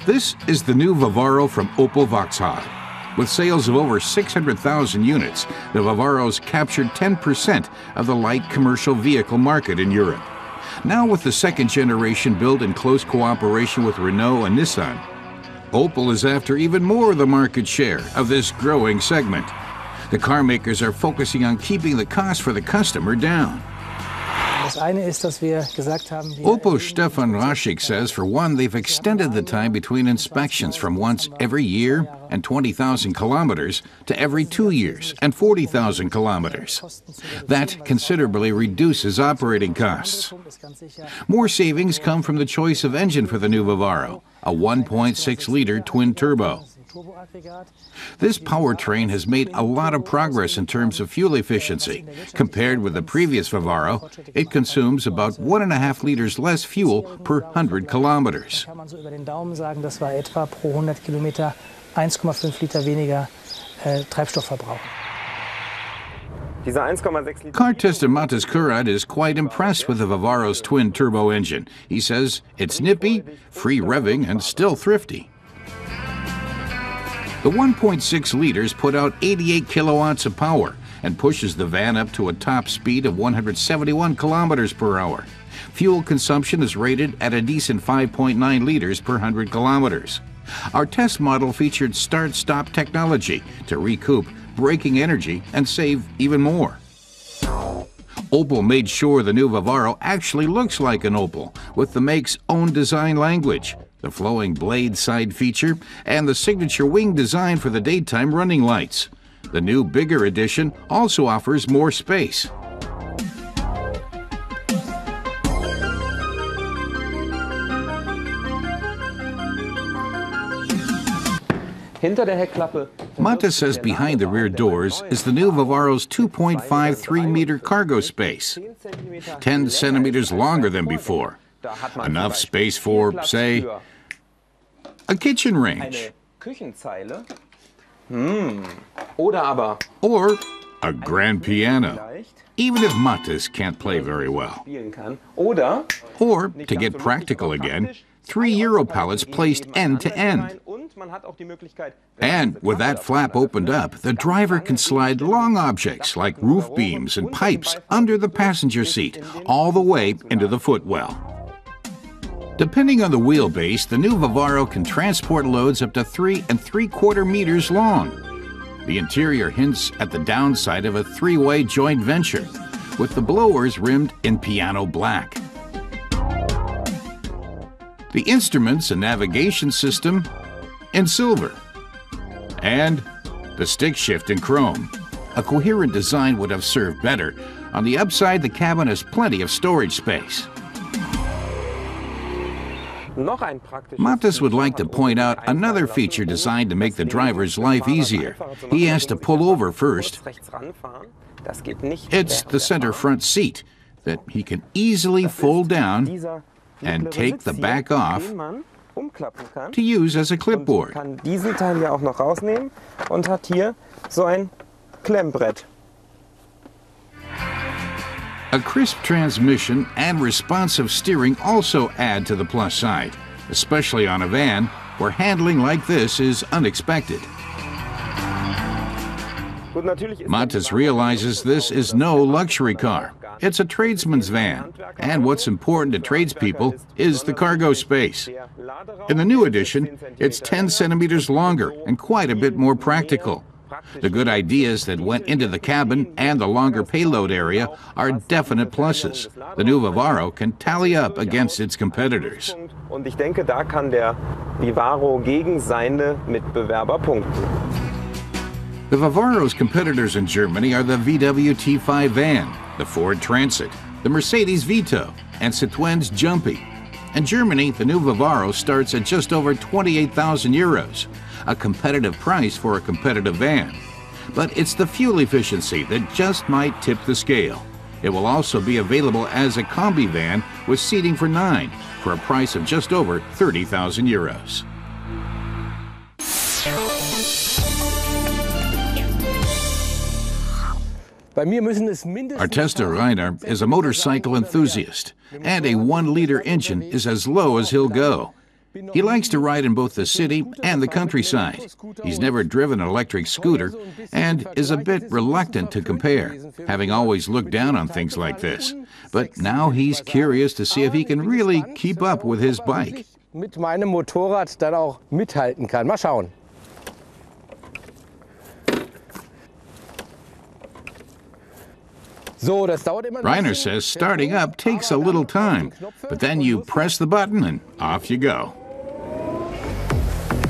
This is the new Vivaro from Opel Vauxhall. With sales of over 600,000 units, the Vivaro's captured 10% of the light commercial vehicle market in Europe. Now with the second generation built in close cooperation with Renault and Nissan, Opel is after even more of the market share of this growing segment. The car makers are focusing on keeping the cost for the customer down. Opel's Stefan Raschig says, for one, they've extended the time between inspections from once every year and 20,000 kilometers to every 2 years and 40,000 kilometers. That considerably reduces operating costs. More savings come from the choice of engine for the new Vivaro, a 1.6-liter twin-turbo. This powertrain has made a lot of progress in terms of fuel efficiency. Compared with the previous Vivaro, it consumes about 1.5 liters less fuel per 100 kilometers. Car tester Matas Kurat is quite impressed with the Vivaro's twin-turbo engine. He says it's nippy, free revving, and still thrifty. The 1.6 liters put out 88 kilowatts of power and pushes the van up to a top speed of 171 kilometers per hour. Fuel consumption is rated at a decent 5.9 liters per 100 kilometers. Our test model featured start-stop technology to recoup braking energy and save even more. Opel made sure the new Vivaro actually looks like an Opel, with the make's own design language, the flowing blade side feature, and the signature wing design for the daytime running lights. The new, bigger edition also offers more space. Mata says behind the rear doors is the new Vivaro's 2.53-meter cargo space, 10 centimeters longer than before. Enough space for, say, a kitchen range. Or a grand piano, even if Matas can't play very well. Or, to get practical again, 3 Euro pallets placed end to end. And with that flap opened up, the driver can slide long objects like roof beams and pipes under the passenger seat, all the way into the footwell. Depending on the wheelbase, the new Vivaro can transport loads up to 3 3/4 meters long. The interior hints at the downside of a 3-way joint venture, with the blowers rimmed in piano black. The instruments and navigation system in silver. And the stick shift in chrome. A coherent design would have served better. On the upside, the cabin has plenty of storage space. Matas would like to point out another feature designed to make the driver's life easier. He has to pull over first. It's the center front seat that he can easily fold down and take the back off to use as a clipboard. A crisp transmission and responsive steering also add to the plus side, especially on a van where handling like this is unexpected. Matas realizes this is no luxury car. It's a tradesman's van, and what's important to tradespeople is the cargo space. In the new edition, it's 10 centimeters longer and quite a bit more practical. The good ideas that went into the cabin and the longer payload area are definite pluses. The new Vivaro can tally up against its competitors. Und ich denke, da kann der Vivaro gegen seine Mitbewerber punkten. The Vivaro's competitors in Germany are the VW T5 van, the Ford Transit, the Mercedes Vito, and Citroën's Jumpy. In Germany, the new Vivaro starts at just over 28,000 euros, a competitive price for a competitive van. But it's the fuel efficiency that just might tip the scale. It will also be available as a combi van with seating for 9 for a price of just over 30,000 euros. Our tester Rainer is a motorcycle enthusiast, and a 1-liter engine is as low as he'll go. He likes to ride in both the city and the countryside. He's never driven an electric scooter and is a bit reluctant to compare, having always looked down on things like this. But now he's curious to see if he can really keep up with his bike. Mit meinem Motorrad dann auch mithalten kann. Mal schauen. Reiner says starting up takes a little time, but then you press the button and off you go.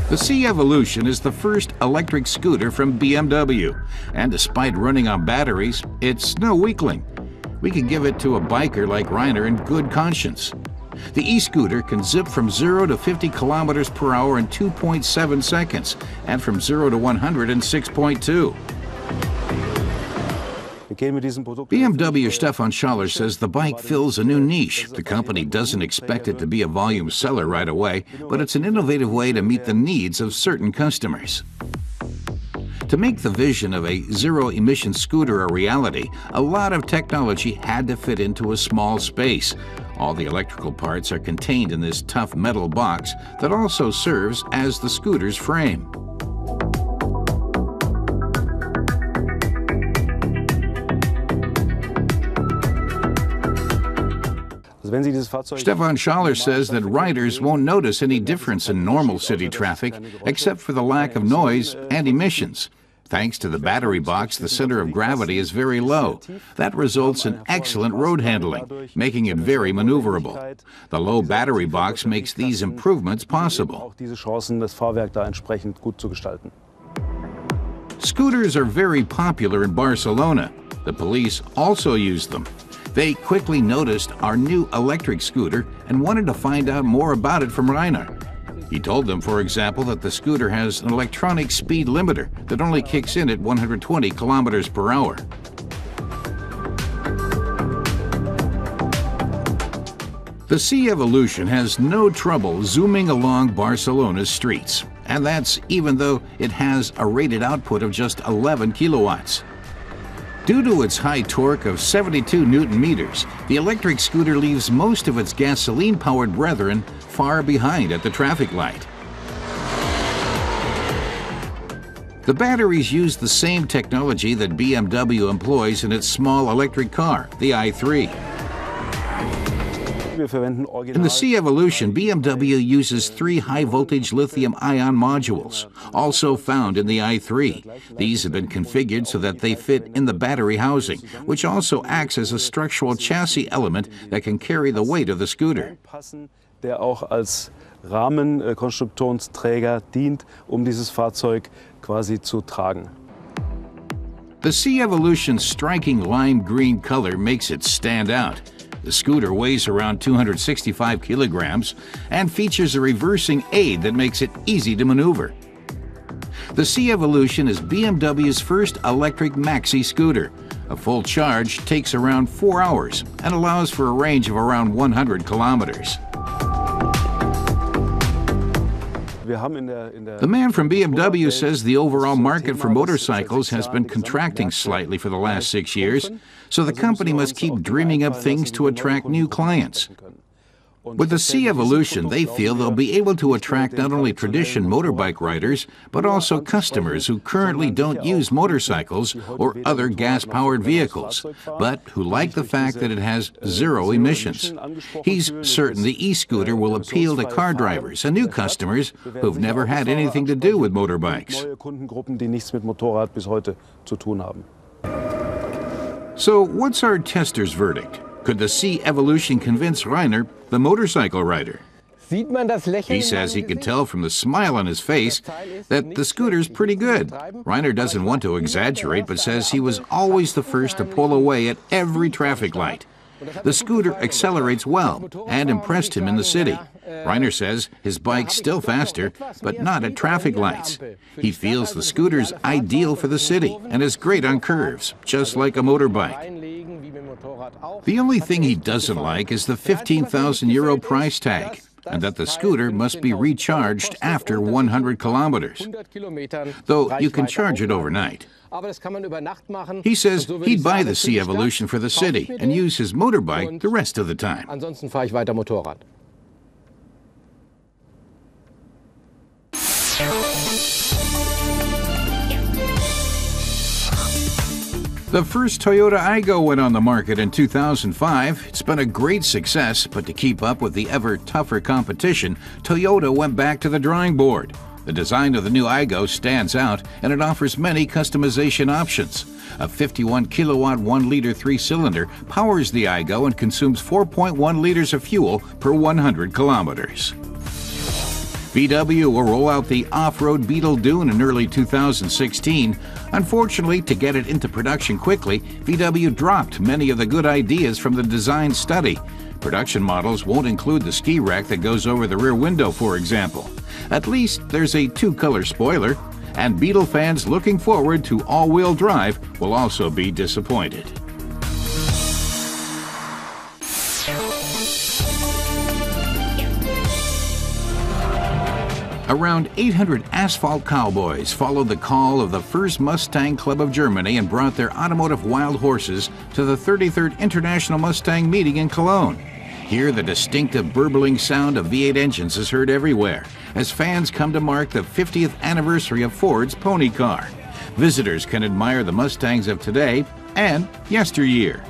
The C-Evolution is the first electric scooter from BMW, and despite running on batteries, it's no weakling. We can give it to a biker like Reiner in good conscience. The e-scooter can zip from 0 to 50 kilometers per hour in 2.7 seconds, and from 0 to 100 in 6.2. BMW Stefan Schaller says the bike fills a new niche. The company doesn't expect it to be a volume seller right away, but it's an innovative way to meet the needs of certain customers. To make the vision of a zero-emission scooter a reality, a lot of technology had to fit into a small space. All the electrical parts are contained in this tough metal box that also serves as the scooter's frame. Stefan Schaller says that riders won't notice any difference in normal city traffic except for the lack of noise and emissions. Thanks to the battery box, the center of gravity is very low. That results in excellent road handling, making it very maneuverable. The low battery box makes these improvements possible. Scooters are very popular in Barcelona. The police also use them. They quickly noticed our new electric scooter and wanted to find out more about it from Reiner. He told them, for example, that the scooter has an electronic speed limiter that only kicks in at 120 kilometers per hour. The C-Evolution has no trouble zooming along Barcelona's streets, and that's even though it has a rated output of just 11 kilowatts. Due to its high torque of 72 Newton-meters, the electric scooter leaves most of its gasoline-powered brethren far behind at the traffic light. The batteries use the same technology that BMW employs in its small electric car, the i3. In the C-Evolution, BMW uses 3 high-voltage lithium-ion modules, also found in the i3. These have been configured so that they fit in the battery housing, which also acts as a structural chassis element that can carry the weight of the scooter. Der auch als Rahmenkonstruktionsträger dient, dieses Fahrzeug quasi zu tragen. The C-Evolution's striking lime green color makes it stand out. The scooter weighs around 265 kilograms and features a reversing aid that makes it easy to maneuver. The C-Evolution is BMW's first electric maxi scooter. A full charge takes around 4 hours and allows for a range of around 100 kilometers. The man from BMW says the overall market for motorcycles has been contracting slightly for the last 6 years, so the company must keep dreaming up things to attract new clients. With the C-Evolution, they feel they'll be able to attract not only traditional motorbike riders, but also customers who currently don't use motorcycles or other gas-powered vehicles, but who like the fact that it has zero emissions. He's certain the e-scooter will appeal to car drivers and new customers who've never had anything to do with motorbikes. So what's our tester's verdict? Could the C-Evolution convince Reiner, the motorcycle rider? He says he could tell from the smile on his face that the scooter's pretty good. Reiner doesn't want to exaggerate, but says he was always the first to pull away at every traffic light. The scooter accelerates well and impressed him in the city. Reiner says his bike's still faster, but not at traffic lights. He feels the scooter's ideal for the city and is great on curves, just like a motorbike. The only thing he doesn't like is the 15,000 euro price tag, and that the scooter must be recharged after 100 kilometers, though you can charge it overnight. He says he'd buy the C-Evolution for the city and use his motorbike the rest of the time. The first Toyota Aygo went on the market in 2005. It's been a great success, but to keep up with the ever tougher competition, Toyota went back to the drawing board. The design of the new Aygo stands out, and it offers many customization options. A 51-kilowatt 1-liter 3-cylinder powers the Aygo and consumes 4.1 liters of fuel per 100 kilometers. VW will roll out the off-road Beetle Dune in early 2016. Unfortunately, to get it into production quickly, VW dropped many of the good ideas from the design study. Production models won't include the ski rack that goes over the rear window, for example. At least there's a 2-color spoiler, and Beetle fans looking forward to all-wheel drive will also be disappointed. Around 800 asphalt cowboys followed the call of the first Mustang Club of Germany and brought their automotive wild horses to the 33rd International Mustang meeting in Cologne. Here, the distinctive burbling sound of V8 engines is heard everywhere as fans come to mark the 50th anniversary of Ford's pony car. Visitors can admire the Mustangs of today and yesteryear.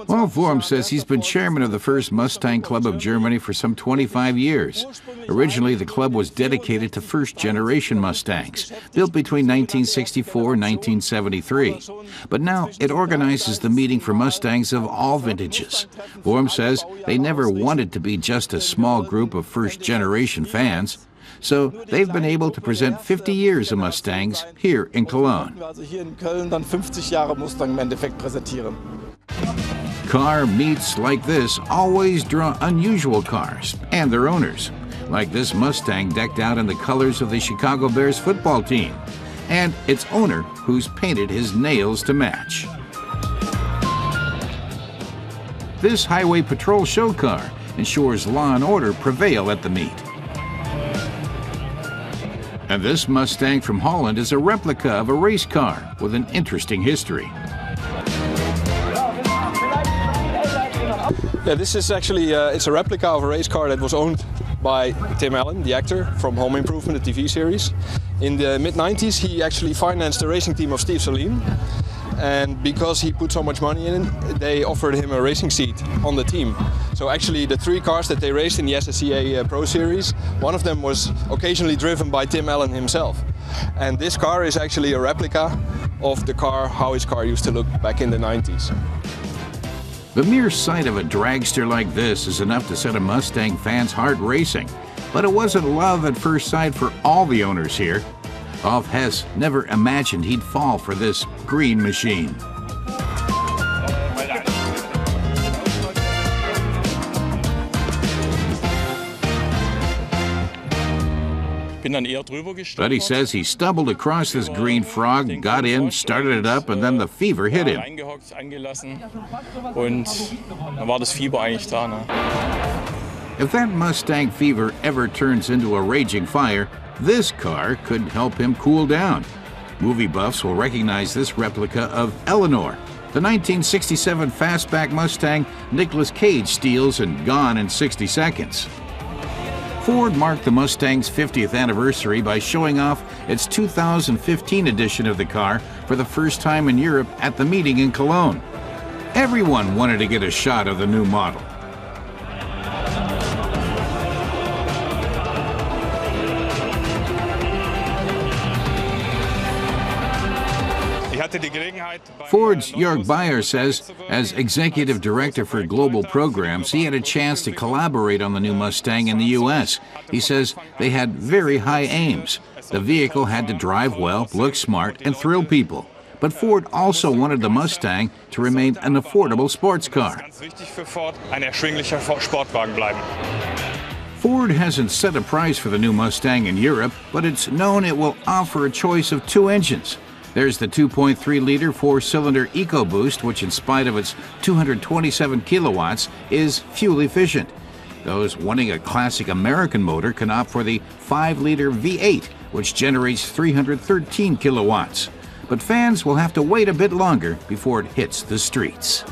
Well, Worm says he's been chairman of the first Mustang Club of Germany for some 25 years. Originally, the club was dedicated to first-generation Mustangs, built between 1964 and 1973. But now it organizes the meeting for Mustangs of all vintages. Worm says they never wanted to be just a small group of first-generation fans. So they've been able to present 50 years of Mustangs here in Cologne. Car meets like this always draw unusual cars and their owners, like this Mustang decked out in the colors of the Chicago Bears football team, and its owner who's painted his nails to match. This highway patrol show car ensures law and order prevail at the meet. And this Mustang from Holland is a replica of a race car with an interesting history. Yeah, this is actually it's a replica of a race car that was owned by Tim Allen, the actor from Home Improvement, the TV series. In the mid-90s, he actually financed the racing team of Steve Saleen. And because he put so much money in it, they offered him a racing seat on the team. So actually the 3 cars that they raced in the SSCA Pro Series, one of them was occasionally driven by Tim Allen himself. And this car is actually a replica of the car, how his car used to look back in the 90s. The mere sight of a dragster like this is enough to set a Mustang fan's heart racing. But it wasn't love at first sight for all the owners here. Olaf Hess never imagined he'd fall for this green machine. But he says he stumbled across this green frog, got in, started it up, and then the fever hit him. If that Mustang fever ever turns into a raging fire, this car could help him cool down. Movie buffs will recognize this replica of Eleanor, the 1967 fastback Mustang Nicolas Cage steals in Gone in 60 Seconds. Ford marked the Mustang's 50th anniversary by showing off its 2015 edition of the car for the first time in Europe at the meeting in Cologne. Everyone wanted to get a shot of the new model. Ford's Jörg Bayer says, as executive director for global programs, he had a chance to collaborate on the new Mustang in the U.S. He says they had very high aims. The vehicle had to drive well, look smart, and thrill people. But Ford also wanted the Mustang to remain an affordable sports car. Ford hasn't set a price for the new Mustang in Europe, but it's known it will offer a choice of 2 engines. There's the 2.3-liter 4-cylinder EcoBoost, which in spite of its 227 kilowatts is fuel efficient. Those wanting a classic American motor can opt for the 5-liter V8, which generates 313 kilowatts. But fans will have to wait a bit longer before it hits the streets.